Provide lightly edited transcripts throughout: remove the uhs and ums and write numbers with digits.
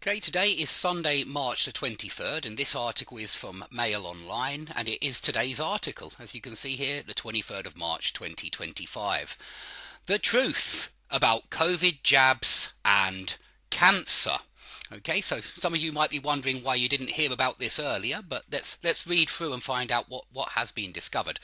Okay, today is Sunday, March the 23rd, and this article is from Mail Online, and it is today's article, as you can see here, the 23rd of March 2025. The truth about COVID jabs and cancer. Okay, so some of you might be wondering why you didn't hear about this earlier, but let's read through and find out what has been discovered.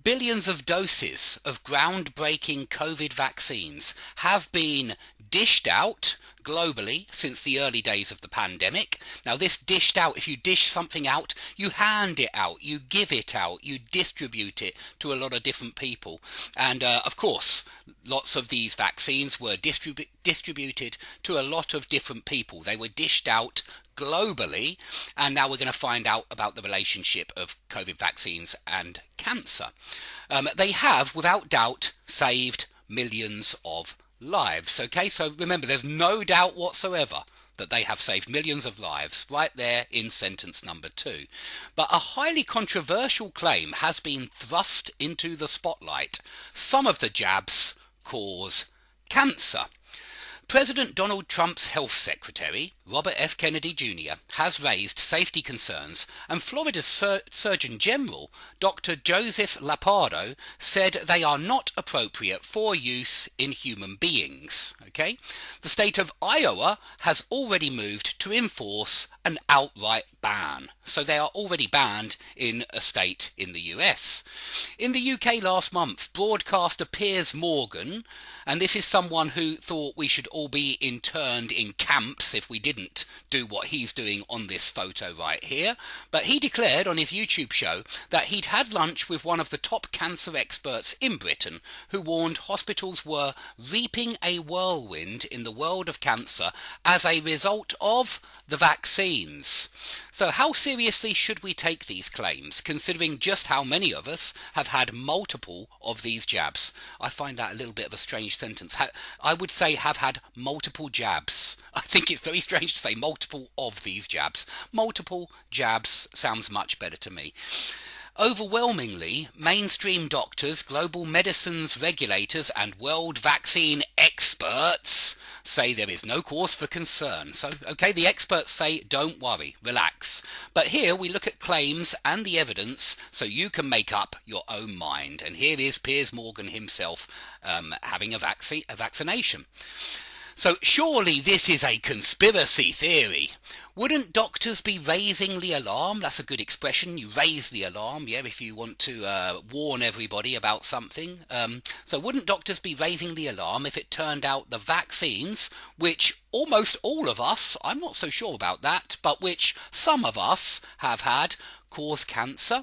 Billions of doses of groundbreaking COVID vaccines have been dished out globally since the early days of the pandemic. Now, this dished out, if you dish something out, you hand it out, you give it out, you distribute it to a lot of different people. And of course, lots of these vaccines were distributed to a lot of different people. They were dished out globally, and now we're going to find out about the relationship of COVID vaccines and cancer. They have, without doubt, saved millions of lives. Okay, so remember, there's no doubt whatsoever that they have saved millions of lives, right there in sentence number 2. But a highly controversial claim has been thrust into the spotlight. Some of the jabs cause cancer. President Donald Trump's health secretary, Robert F. Kennedy Jr., has raised safety concerns, and Florida's Surgeon General, Dr. Joseph Lombardo, said they are not appropriate for use in human beings. Okay? The state of Iowa has already moved to enforce an outright ban. So they are already banned in a state in the US. In the UK last month, broadcaster Piers Morgan, and this is someone who thought we should all be interned in camps if we didn't do what he's doing on this photo right here, but he declared on his YouTube show that he'd had lunch with one of the top cancer experts in Britain, who warned hospitals were reaping a whirlwind in the world of cancer as a result of the vaccines. So how seriously should we take these claims, considering just how many of us have had multiple of these jabs? I find that a little bit of a strange sentence. I would say have had multiple jabs. I think it's very strange to say multiple of these jabs. Multiple jabs sounds much better to me. Overwhelmingly, mainstream doctors, global medicines regulators, and world vaccine experts say there is no cause for concern. So, okay, the experts say don't worry, relax. But here we look at claims and the evidence so you can make up your own mind. And here is Piers Morgan himself having a vaccination. So surely this is a conspiracy theory. Wouldn't doctors be raising the alarm? That's a good expression. You raise the alarm, yeah, if you want to warn everybody about something. So wouldn't doctors be raising the alarm if it turned out the vaccines, which almost all of us, I'm not so sure about that, but which some of us have had, cause cancer?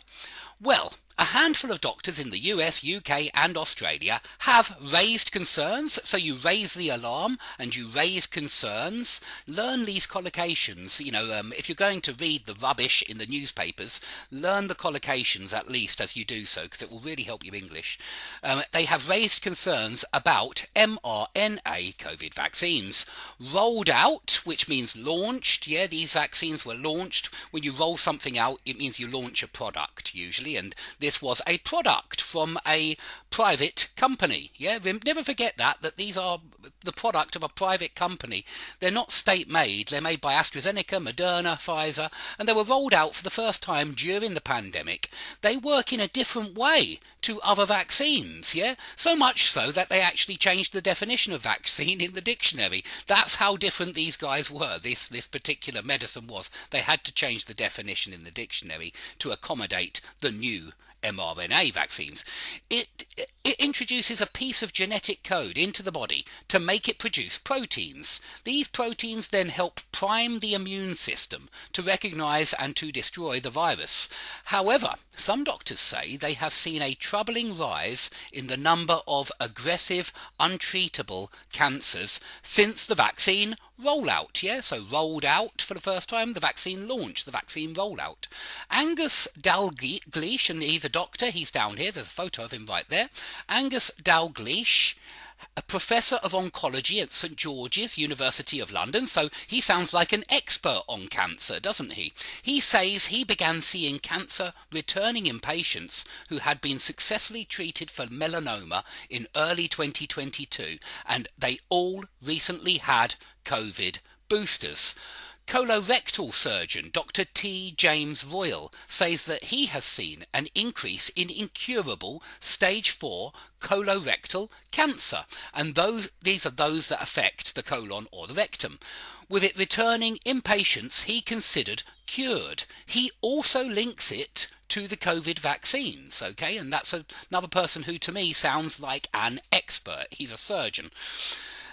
Well, a handful of doctors in the US, UK and Australia have raised concerns. So you raise the alarm and you raise concerns. Learn these collocations. If you're going to read the rubbish in the newspapers, learn the collocations at least as you do so, because it will really help your English. They have raised concerns about mRNA COVID vaccines. Rolled out, which means launched. Yeah, these vaccines were launched. When you roll something out, it means you launch a product usually, and this was a product from a private company. Yeah, never forget that these are the product of a private company. They're not state-made. They're made by AstraZeneca, Moderna, Pfizer, and they were rolled out for the first time during the pandemic. They work in a different way to other vaccines, yeah? So much so that they actually changed the definition of vaccine in the dictionary. That's how different these guys were, this particular medicine was. They had to change the definition in the dictionary to accommodate the new mRNA vaccines. It introduces a piece of genetic code into the body to make it produce proteins. These proteins then help prime the immune system to recognize and to destroy the virus. However, some doctors say they have seen a troubling rise in the number of aggressive, untreatable cancers since the vaccine rollout. Yeah, so rolled out for the first time, the vaccine launch, the vaccine rollout. Angus Dalgleish, and he's a doctor, he's down here, there's a photo of him right there. Angus Dalgleish, a professor of oncology at St George's, University of London, so he sounds like an expert on cancer, doesn't he? He says he began seeing cancer returning in patients who had been successfully treated for melanoma in early 2022, and they all recently had COVID boosters. Colorectal surgeon Dr. T. James Royal says that he has seen an increase in incurable stage 4 colorectal cancer, and these are those that affect the colon or the rectum, with it returning in patients he considered cured. He also links it to the COVID vaccines, okay? And that's another person who to me sounds like an expert. He's a surgeon.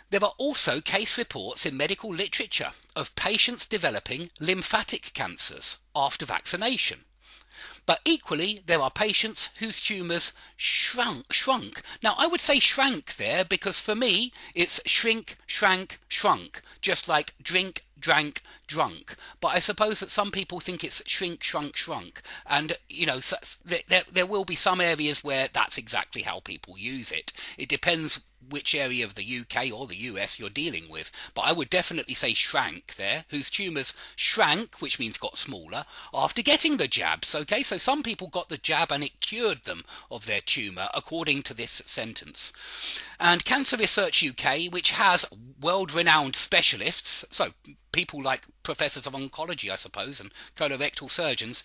There are also case reports in medical literature of patients developing lymphatic cancers after vaccination. But equally, there are patients whose tumours shrunk. Now, I would say shrank there because for me, it's shrink, shrank, shrunk, just like drink, drank, drunk. But I suppose that some people think it's shrink, shrunk, shrunk. And, there will be some areas where that's exactly how people use it. It depends which area of the UK or the US you're dealing with. But I would definitely say shrank there, whose tumours shrank, which means got smaller, after getting the jabs, okay? So some people got the jab and it cured them of their tumour, according to this sentence. And Cancer Research UK, which has world-renowned specialists, so people like professors of oncology, I suppose, and colorectal surgeons,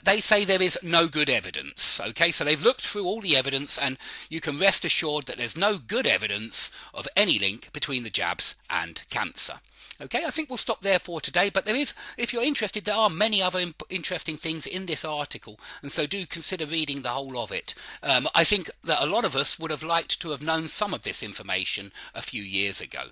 they say there is no good evidence. Okay, so they've looked through all the evidence, and you can rest assured that there's no good evidence of any link between the jabs and cancer. Okay, I think we'll stop there for today, but there is, if you're interested, there are many other interesting things in this article, and so do consider reading the whole of it. I think that a lot of us would have liked to have known some of this information a few years ago.